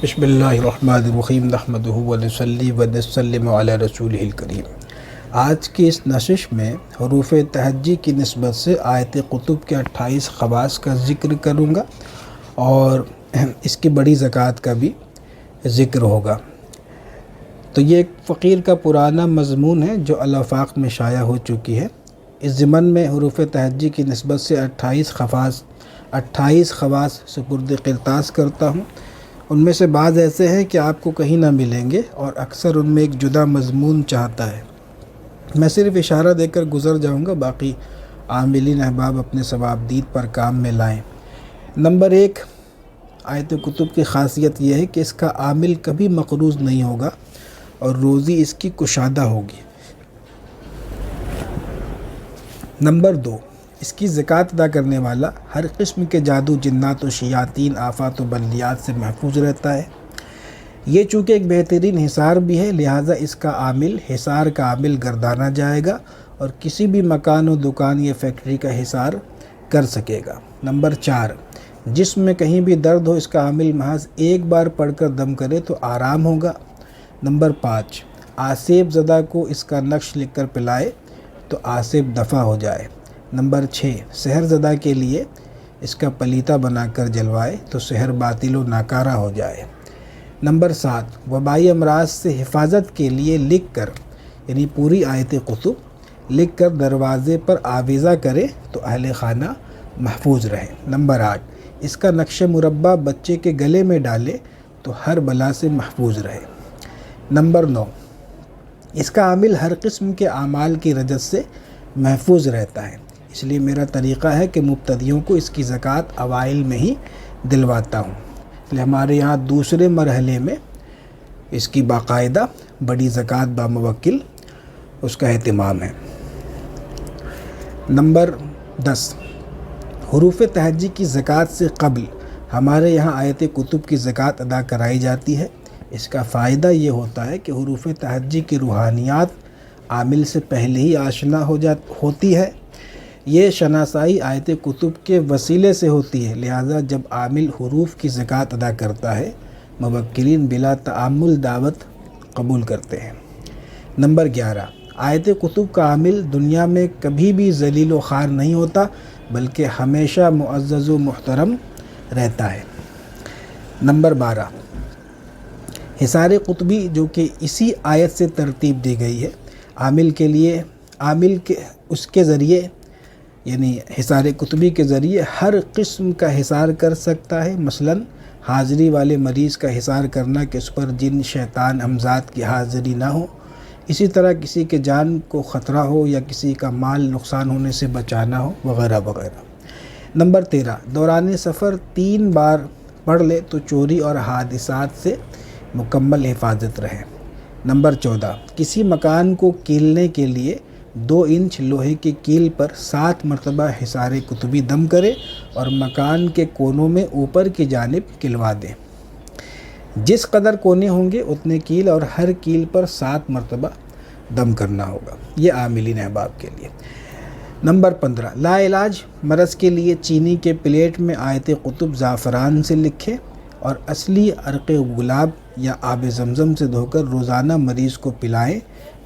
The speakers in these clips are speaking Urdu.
بسم اللہ الرحمن الرحیم نحمدہ ونصلی ونسلم علی رسولہ الکریم۔ آج کی اس نشش میں حروف تہجی کی نسبت سے آیت قطب کے 28 خواص کا ذکر کروں گا اور اس کی بڑی زکوٰۃ کا بھی ذکر ہوگا۔ تو یہ ایک فقیر کا پرانا مضمون ہے جو الافاق میں شائع ہو چکی ہے۔ اس ضمن میں حروف تہجی کی نسبت سے 28 خواص سپرد قرطاس کرتا ہوں۔ ان میں سے بعض ایسے ہیں کہ آپ کو کہیں نہ ملیں گے اور اکثر ان میں ایک جدا مضمون چاہتا ہے۔ میں صرف اشارہ دے کر گزر جاؤں گا، باقی عاملین احباب اپنے ثواب دید پر کام میں لائیں۔ نمبر 1، آیت کتب کی خاصیت یہ ہے کہ اس کا عامل کبھی مقروض نہیں ہوگا اور روزی اس کی کشادہ ہوگی۔ نمبر 2، اس کی زکوٰۃ ادا کرنے والا ہر قسم کے جادو، جنات و شیاطین، آفات و بلیات سے محفوظ رہتا ہے۔ یہ چونکہ ایک بہترین حصار بھی ہے، لہٰذا اس کا عامل حصار کا عامل گردانا جائے گا اور کسی بھی مکان و دکان یا فیکٹری کا حصار کر سکے گا۔ نمبر 4، جسم میں کہیں بھی درد ہو، اس کا عامل محض ایک بار پڑھ کر دم کرے تو آرام ہوگا۔ نمبر 5، آسیب زدہ کو اس کا نقش لکھ کر پلائے تو آسیب دفع ہو جائے۔ نمبر 6، سحر زدہ کے لیے اس کا پلیتا بنا کر جلوائے تو سحر باطل و ناکارہ ہو جائے۔ نمبر 7، وبائی امراض سے حفاظت کے لیے لکھ کر، یعنی پوری آیت قطب لکھ کر دروازے پر آویزہ کرے تو اہل خانہ محفوظ رہے۔ نمبر 8، اس کا نقش مربع بچے کے گلے میں ڈالے تو ہر بلا سے محفوظ رہے۔ نمبر 9، اس کا عامل ہر قسم کے اعمال کی رجس سے محفوظ رہتا ہے، اس لیے میرا طریقہ ہے کہ مبتدیوں کو اس کی زکوٰۃ اوائل میں ہی دلواتا ہوں۔ ہمارے یہاں دوسرے مرحلے میں اس کی باقاعدہ بڑی زکوٰۃ باموکل اس کا اہتمام ہے۔ نمبر 10، حروف تہجی کی زکوٰۃ سے قبل ہمارے یہاں آیت کتب کی زکوٰۃ ادا کرائی جاتی ہے۔ اس کا فائدہ یہ ہوتا ہے کہ حروف تہجی کی روحانیات عامل سے پہلے ہی آشنا ہوتی ہے۔ یہ شناسائی آیت کتب کے وسیلے سے ہوتی ہے، لہٰذا جب عامل حروف کی زکوٰۃ ادا کرتا ہے، موکلین بلا تعامل دعوت قبول کرتے ہیں۔ نمبر 11، آیت کتب کا عامل دنیا میں کبھی بھی ذلیل و خوار نہیں ہوتا بلکہ ہمیشہ معزز و محترم رہتا ہے۔ نمبر 12، حصار قطبی جو کہ اسی آیت سے ترتیب دی گئی ہے، عامل کے اس کے ذریعے، یعنی حصار قطبی کے ذریعے ہر قسم کا حصار کر سکتا ہے۔ مثلاً حاضری والے مریض کا حصار کرنا کہ اس پر جن شیطان ہمزاد کی حاضری نہ ہو، اسی طرح کسی کے جان کو خطرہ ہو یا کسی کا مال نقصان ہونے سے بچانا ہو، وغیرہ وغیرہ۔ نمبر 13، دوران سفر 3 بار پڑھ لے تو چوری اور حادثات سے مکمل حفاظت رہے۔ نمبر 14، کسی مکان کو کیلنے کے لیے 2 انچ لوہے کی کیل پر 7 مرتبہ حصار قطبی دم کرے اور مکان کے کونوں میں اوپر کی جانب کلوا دے۔ جس قدر کونے ہوں گے اتنے کیل اور ہر کیل پر 7 مرتبہ دم کرنا ہوگا۔ یہ عاملین احباب کے لیے۔ نمبر 15، لا علاج مرض کے لیے چینی کے پلیٹ میں آیت قطب زعفران سے لکھے اور اصلی عرق گلاب یا آب زمزم سے دھو کر روزانہ مریض کو پلائیں،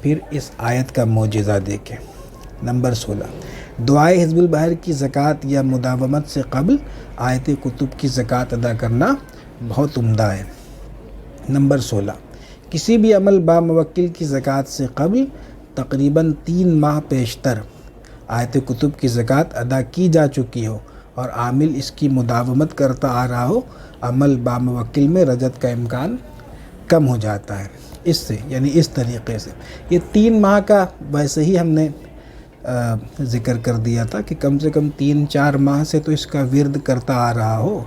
پھر اس آیت کا معجزہ دیکھیں۔ نمبر 16، دعائے حزب البحر کی زکوٰۃ یا مداومت سے قبل آیت کتب کی زکوٰۃ ادا کرنا بہت عمدہ ہے۔ نمبر 16، کسی بھی عمل باموکل کی زکوٰۃ سے قبل تقریباً 3 ماہ پیشتر آیت کتب کی زکوٰۃ ادا کی جا چکی ہو اور عامل اس کی مداومت کرتا آ رہا ہو، عمل باموکل میں رجت کا امکان کم ہو جاتا ہے۔ اس سے، یعنی اس طریقے سے، یہ 3 ماہ کا ویسے ہی ہم نے ذکر کر دیا تھا کہ کم سے کم 3-4 ماہ سے تو اس کا ورد کرتا آ رہا ہو۔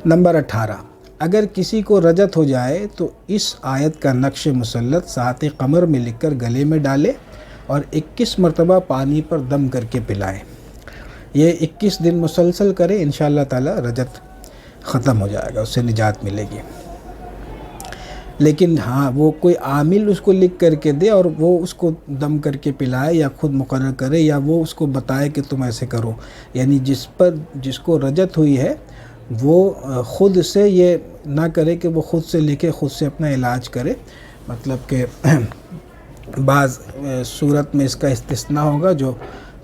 نمبر 18، اگر کسی کو رجت ہو جائے تو اس آیت کا نقش مسلط ساعت قمر میں لکھ کر گلے میں ڈالے اور 21 مرتبہ پانی پر دم کر کے پلائے۔ یہ 21 دن مسلسل کرے، انشاءاللہ تعالی رجت ختم ہو جائے گا، اس سے نجات ملے گی۔ لیکن ہاں، وہ کوئی عامل اس کو لکھ کر کے دے اور وہ اس کو دم کر کے پلائے یا خود مقرر کرے یا وہ اس کو بتائے کہ تم ایسے کرو، یعنی جس کو رجت ہوئی ہے وہ خود سے یہ نہ کرے کہ وہ خود سے لکھے، خود سے اپنا علاج کرے، مطلب کہ بعض صورت میں اس کا استثناء ہوگا، جو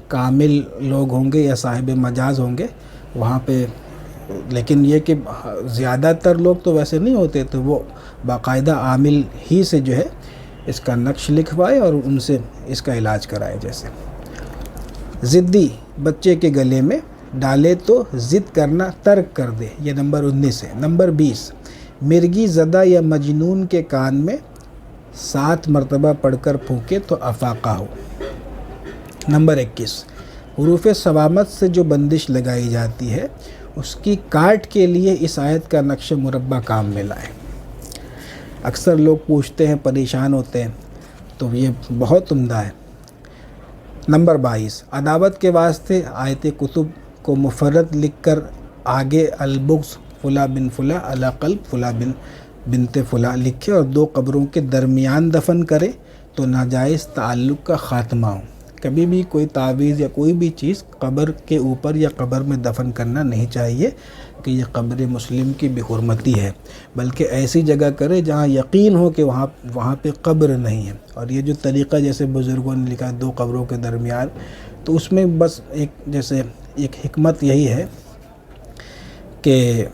کامل لوگ ہوں گے یا صاحب مجاز ہوں گے وہاں پہ، لیکن یہ کہ زیادہ تر لوگ تو ویسے نہیں ہوتے، تو وہ باقاعدہ عامل ہی سے جو ہے اس کا نقش لکھوائے اور ان سے اس کا علاج کرائے۔ جیسے ضدی بچے کے گلے میں ڈالے تو ضد کرنا ترک کر دے، یہ نمبر 19 ہے۔ نمبر 20، مرگی زدہ یا مجنون کے کان میں 7 مرتبہ پڑھ کر پھونکے تو افاقہ ہو۔ نمبر 21، حروف صوامت سے جو بندش لگائی جاتی ہے اس کی کاٹ کے لیے اس آیت کا نقش مربع کام میں لائیں۔ اکثر لوگ پوچھتے ہیں، پریشان ہوتے ہیں، تو یہ بہت عمدہ ہے۔ نمبر 22، عداوت کے واسطے آیت کتب کو مفرد لکھ کر آگے البغض فلاں بن فلاں علی قلب فلاں بنت فلاں لکھے اور 2 قبروں کے درمیان دفن کرے تو ناجائز تعلق کا خاتمہ ہو۔ کبھی بھی کوئی تعویذ یا کوئی بھی چیز قبر کے اوپر یا قبر میں دفن کرنا نہیں چاہیے کہ یہ قبر مسلم کی بے حرمتی ہے، بلکہ ایسی جگہ کرے جہاں یقین ہو کہ وہاں پہ قبر نہیں ہے۔ اور یہ جو طریقہ جیسے بزرگوں نے لکھا ہے 2 قبروں کے درمیان، تو اس میں بس ایک حکمت یہی ہے کہ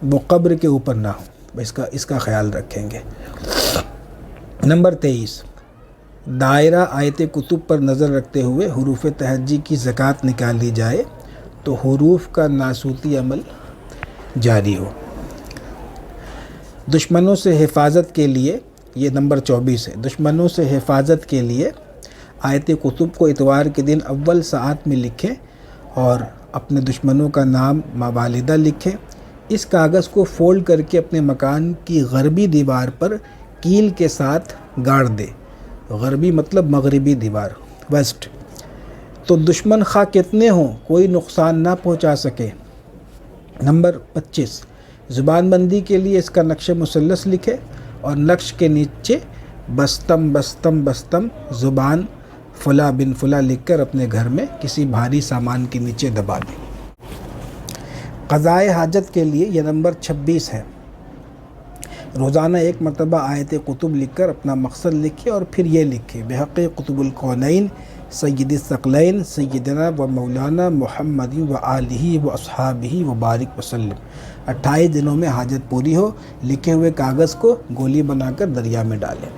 وہ قبر کے اوپر نہ ہو، اس کا خیال رکھیں گے۔ نمبر 23، دائرہ آیت کتب پر نظر رکھتے ہوئے حروف تہجی کی زکوٰۃ نکالی جائے تو حروف کا ناسوتی عمل جاری ہو۔ دشمنوں سے حفاظت کے لیے، یہ نمبر 24 ہے، دشمنوں سے حفاظت کے لیے آیت کتب کو اتوار کے دن اول ساعت میں لکھیں اور اپنے دشمنوں کا نام والدہ لکھیں۔ اس کاغذ کو فولڈ کر کے اپنے مکان کی غربی دیوار پر کیل کے ساتھ گاڑ دے، غربی مطلب مغربی دیوار، ویسٹ، تو دشمن خواہ کتنے ہوں کوئی نقصان نہ پہنچا سکے۔ نمبر 25، زبان بندی کے لیے اس کا نقش مثلث لکھے اور نقش کے نیچے بستم بستم بستم زبان فلاں بن فلاں لکھ کر اپنے گھر میں کسی بھاری سامان کے نیچے دبا دیں۔ قضائے حاجت کے لیے یہ نمبر 26 ہے، روزانہ 1 مرتبہ آیت کتب لکھ کر اپنا مقصد لکھے اور پھر یہ لکھے، بحق قطب الکونین سید الثقلین سیدنا و مولانا محمد و آلہ و اصحابہ و بارک وسلم۔ 28 دنوں میں حاجت پوری ہو، لکھے ہوئے کاغذ کو گولی بنا کر دریا میں ڈالیں۔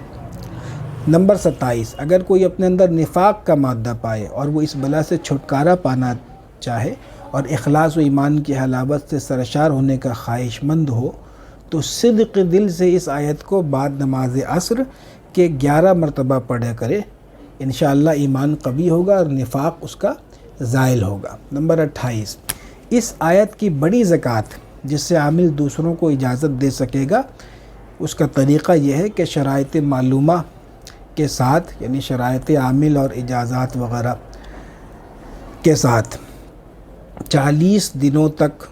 نمبر 27، اگر کوئی اپنے اندر نفاق کا مادہ پائے اور وہ اس بلا سے چھٹکارا پانا چاہے اور اخلاص و ایمان کی حلاوت سے سرشار ہونے کا خواہش مند ہو تو صدق دل سے اس آیت کو بعد نماز عصر کے 11 مرتبہ پڑھا کرے، انشاءاللہ ایمان قوی ہوگا اور نفاق اس کا زائل ہوگا۔ نمبر 28، اس آیت کی بڑی زکوٰۃ جس سے عامل دوسروں کو اجازت دے سکے گا، اس کا طریقہ یہ ہے کہ شرائط معلومہ کے ساتھ، یعنی شرائط عامل اور اجازات وغیرہ کے ساتھ 40 دنوں تک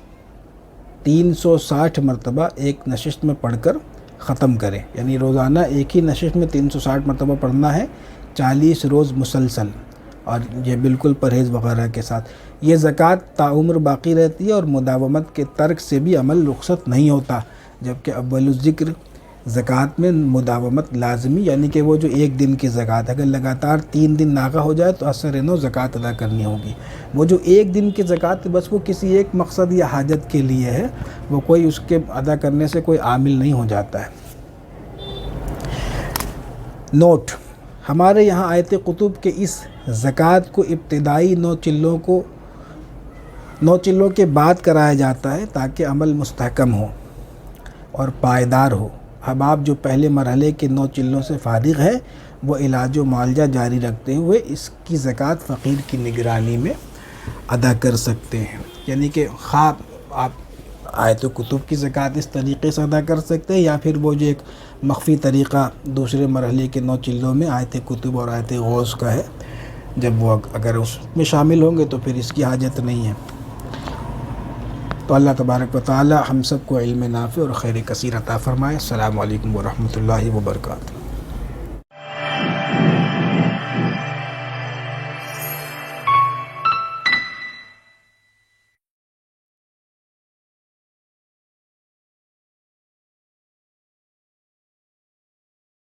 360 مرتبہ ایک نشست میں پڑھ کر ختم کریں، یعنی روزانہ ایک ہی نشست میں 360 مرتبہ پڑھنا ہے، 40 روز مسلسل، اور یہ بالکل پرہیز وغیرہ کے ساتھ۔ یہ زکوٰۃ تعمر باقی رہتی ہے اور مداومت کے ترک سے بھی عمل رخصت نہیں ہوتا، جبکہ اول الذکر زکوٰۃ میں مداومت لازمی، یعنی کہ وہ جو 1 دن کی زکوٰۃ، اگر لگاتار 3 دن ناغہ ہو جائے تو اثر نو زکوٰۃ ادا کرنی ہوگی۔ وہ جو 1 دن کی زکوٰۃ بس وہ کسی ایک مقصد یا حاجت کے لیے ہے، وہ کوئی اس کے ادا کرنے سے کوئی عامل نہیں ہو جاتا ہے۔ نوٹ: ہمارے یہاں آیت کتب کے اس زکوٰۃ کو ابتدائی 9 چلوں کے بعد کرایا جاتا ہے تاکہ عمل مستحکم ہو اور پائیدار ہو۔ اب آپ جو پہلے مرحلے کے 9 چلوں سے فارغ ہیں وہ علاج و معالجہ جاری رکھتے ہوئے اس کی زکوٰۃ فقیر کی نگرانی میں ادا کر سکتے ہیں، یعنی کہ خواہ آپ آیت کتب کی زکوٰۃ اس طریقے سے ادا کر سکتے ہیں یا پھر وہ جو ایک مخفی طریقہ دوسرے مرحلے کے 9 چلوں میں آیت کتب اور آیت غوث کا ہے، جب وہ اگر اس میں شامل ہوں گے تو پھر اس کی حاجت نہیں ہے۔ تو اللہ تبارک و تعالی ہم سب کو علم نافع اور خیر کثیر عطا فرمائے۔ السلام علیکم ورحمۃ اللہ وبرکاتہ۔